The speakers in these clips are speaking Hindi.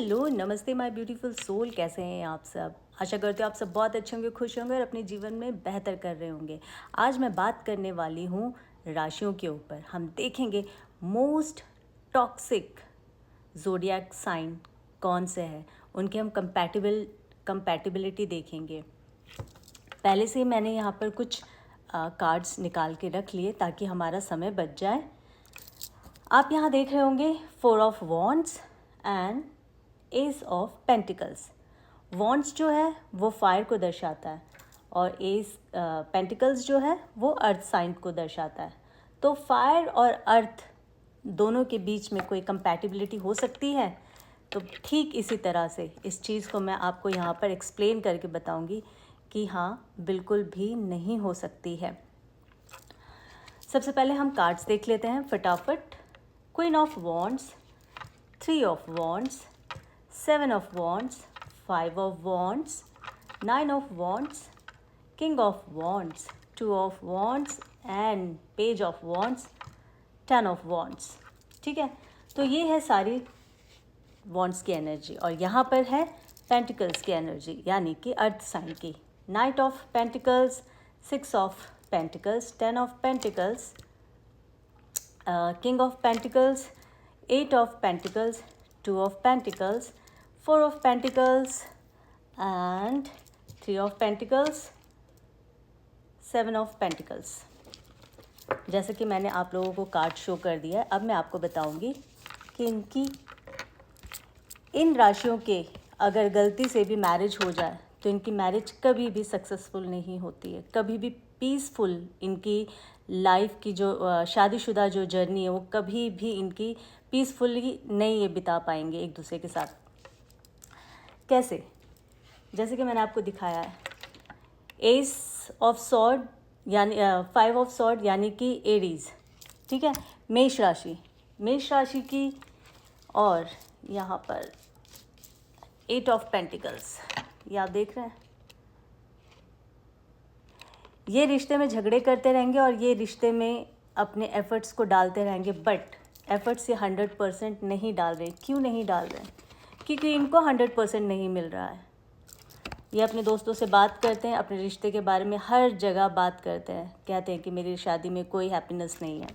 हेलो नमस्ते माय ब्यूटीफुल सोल, कैसे हैं आप सब। आशा करते हो आप सब बहुत अच्छे होंगे, खुश होंगे और अपने जीवन में बेहतर कर रहे होंगे। आज मैं बात करने वाली हूँ राशियों के ऊपर। हम देखेंगे मोस्ट टॉक्सिक ज़ोडिएक साइन कौन से हैं, उनके हम कंपैटिबिलिटी देखेंगे। पहले से मैंने यहाँ पर कुछ कार्ड्स निकाल के रख लिए ताकि हमारा समय बच जाए। आप यहाँ देख रहे होंगे 4 of wands and S of pentacles. Wands जो है वो फायर को दर्शाता है और एस पेंटिकल्स जो है वो अर्थ साइन को दर्शाता है। तो फायर और अर्थ दोनों के बीच में कोई कंपैटिबिलिटी हो सकती है। तो ठीक इसी तरह से इस चीज़ को मैं आपको यहाँ पर एक्सप्लेन करके बताऊँगी कि हाँ, बिल्कुल भी नहीं हो सकती है। सबसे पहले हम कार्ड्स देख लेते हैं फटाफट। Queen of wands, 3 of wands, 7 of wands, 5 of wands, 9 of wands, king of wands, 2 of wands and page of wands, 10 of wands. ठीक है, तो ये है सारी वॉन्ड्स की एनर्जी और यहाँ पर है पेंटिकल्स की एनर्जी यानी कि अर्थ साइन की। Night of pentacles, 6 of pentacles, 10 of pentacles, king of pentacles, 8 of pentacles, 2 of pentacles, 4 of pentacles and 3 of pentacles, 7 of pentacles. जैसे कि मैंने आप लोगों को कार्ड शो कर दिया है, अब मैं आपको बताऊंगी कि इन राशियों के अगर गलती से भी मैरिज हो जाए तो इनकी मैरिज कभी भी सक्सेसफुल नहीं होती है, कभी भी पीसफुल इनकी लाइफ की जो शादीशुदा जो जर्नी है वो कभी भी इनकी पीसफुली नहीं ये बिता पाएंगे एक दूसरे के साथ। कैसे? जैसे कि मैंने आपको दिखाया है, एस ऑफ सॉर्ड यानी 5 ऑफ सॉर्ड यानी कि एरीज। ठीक है, मेष राशि की, और यहाँ पर 8 ऑफ पेंटिकल्स, ये आप देख रहे हैं। ये रिश्ते में झगड़े करते रहेंगे और ये रिश्ते में अपने एफर्ट्स को डालते रहेंगे, बट एफर्ट्स ये 100% नहीं डाल रहे। क्यों नहीं डाल रहे? क्योंकि इनको 100% नहीं मिल रहा है। ये अपने दोस्तों से बात करते हैं, अपने रिश्ते के बारे में हर जगह बात करते हैं, कहते हैं कि मेरी शादी में कोई हैप्पीनेस नहीं है।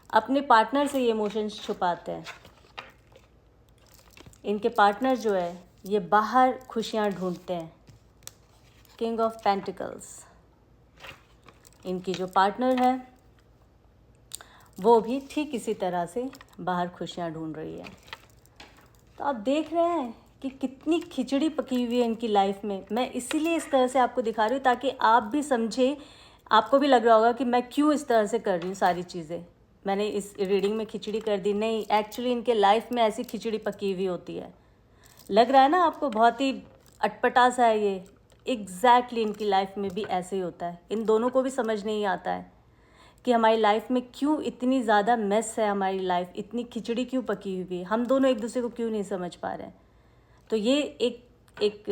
अपने पार्टनर से ये इमोशंस छुपाते हैं। इनके पार्टनर जो है ये बाहर खुशियाँ ढूंढते हैं। किंग ऑफ पेंटिकल्स, इनकी जो पार्टनर है वो भी ठीक इसी तरह से बाहर खुशियाँ ढूंढ रही है। तो आप देख रहे हैं कि कितनी खिचड़ी पकी हुई है इनकी लाइफ में। मैं इसीलिए इस तरह से आपको दिखा रही हूँ ताकि आप भी समझे, आपको भी लग रहा होगा कि मैं क्यों इस तरह से कर रही हूँ सारी चीज़ें। मैंने इस रीडिंग में खिचड़ी कर दी, नहीं, एक्चुअली इनके लाइफ में ऐसी खिचड़ी पकी हुई होती है। लग रहा है ना आपको बहुत ही अटपटा सा है ये, एग्जैक्टली इनकी लाइफ में भी ऐसे ही होता है। इन दोनों को भी समझ नहीं आता है कि हमारी लाइफ में क्यों इतनी ज़्यादा मेस है, हमारी लाइफ इतनी खिचड़ी क्यों पकी हुई है, हम दोनों एक दूसरे को क्यों नहीं समझ पा रहे हैं। तो ये एक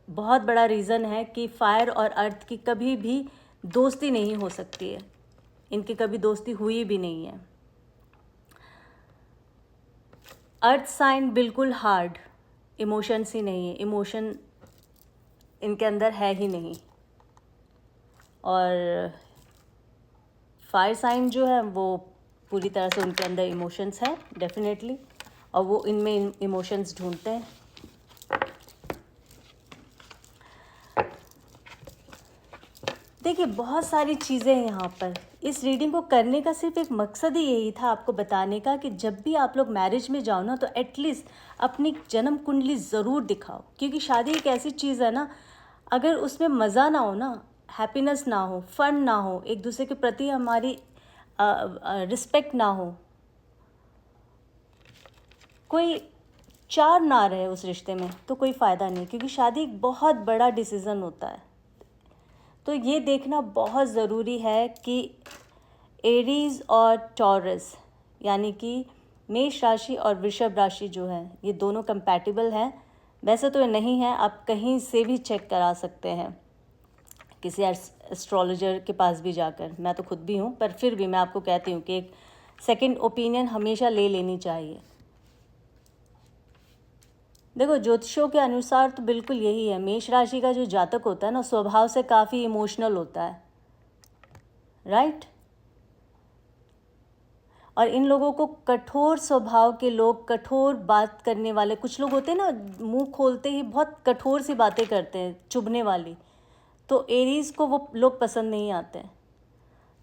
बहुत बड़ा रीज़न है कि फायर और अर्थ की कभी भी दोस्ती नहीं हो सकती है। इनकी कभी दोस्ती हुई भी नहीं है। अर्थ साइन बिल्कुल हार्ड, इमोशंस ही नहीं है, इमोशन इनके अंदर है ही नहीं। और फायर साइन जो है वो पूरी तरह से उनके अंदर इमोशंस है डेफिनेटली, और वो इनमें इमोशंस ढूंढते हैं। देखिए, बहुत सारी चीज़ें हैं यहाँ पर। इस रीडिंग को करने का सिर्फ एक मकसद ही यही था, आपको बताने का कि जब भी आप लोग मैरिज में जाओ ना तो एटलीस्ट अपनी जन्म कुंडली ज़रूर दिखाओ। क्योंकि शादी एक ऐसी चीज़ है ना, अगर उसमें मज़ा ना हो ना, हैप्पीनेस ना हो, फन ना हो, एक दूसरे के प्रति हमारी रिस्पेक्ट ना हो, कोई चार ना रहे उस रिश्ते में, तो कोई फ़ायदा नहीं। क्योंकि शादी एक बहुत बड़ा डिसीज़न होता है। तो ये देखना बहुत ज़रूरी है कि एरीज और टॉरस यानी कि मेष राशि और वृषभ राशि जो है ये दोनों कंपैटिबल हैं। वैसे तो ये नहीं है, आप कहीं से भी चेक करा सकते हैं, किसी एस्ट्रोलॉजर के पास भी जाकर। मैं तो खुद भी हूँ, पर फिर भी मैं आपको कहती हूँ कि एक सेकंड ओपिनियन हमेशा ले लेनी चाहिए। देखो, ज्योतिषों के अनुसार तो बिल्कुल यही है। मेष राशि का जो जातक होता है ना, स्वभाव से काफ़ी इमोशनल होता है, राइट। और इन लोगों को कठोर स्वभाव के लोग, कठोर बात करने वाले कुछ लोग होते हैं ना, मुंह खोलते ही बहुत कठोर सी बातें करते हैं, चुभने वाली, तो एरीज को वो लोग पसंद नहीं आते हैं।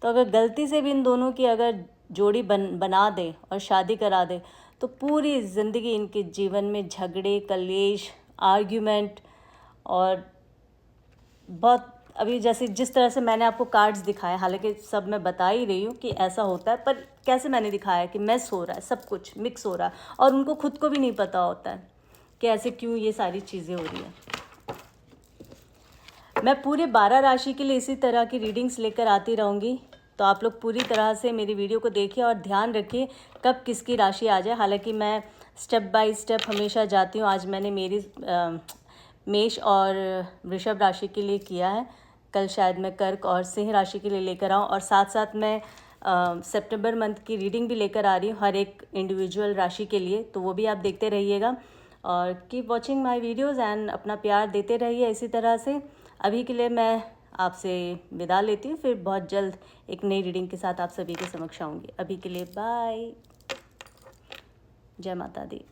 तो अगर गलती से भी इन दोनों की अगर जोड़ी बना दे और शादी करा दे, तो पूरी ज़िंदगी इनके जीवन में झगड़े, कलेश, आर्ग्यूमेंट, और बहुत, अभी जैसे जिस तरह से मैंने आपको कार्ड्स दिखाए, हालांकि सब मैं बता ही रही हूँ कि ऐसा होता है, पर कैसे मैंने दिखाया कि मेस हो रहा है, सब कुछ मिक्स हो रहा है, और उनको खुद को भी नहीं पता होता है कि ऐसे क्यों ये सारी चीज़ें हो रही हैं। मैं पूरे 12 राशि के लिए इसी तरह की रीडिंग्स लेकर आती रहूँगी, तो आप लोग पूरी तरह से मेरी वीडियो को देखिए और ध्यान रखिए कब किसकी राशि आ जाए। हालांकि मैं स्टेप बाय स्टेप हमेशा जाती हूँ। आज मैंने मेरी मेष और वृषभ राशि के लिए किया है, कल शायद मैं कर्क और सिंह राशि के लिए लेकर आऊँ, और साथ साथ मैं सितंबर मंथ की रीडिंग भी लेकर आ रही हूँ हर एक इंडिविजुअल राशि के लिए, तो वो भी आप देखते रहिएगा। और keep watching my videos and अपना प्यार देते रहिए इसी तरह से। अभी के लिए मैं आपसे विदा लेती हूँ, फिर बहुत जल्द एक नई रीडिंग के साथ आप सभी के समक्ष आऊँगी। अभी के लिए बाय, जय माता दी।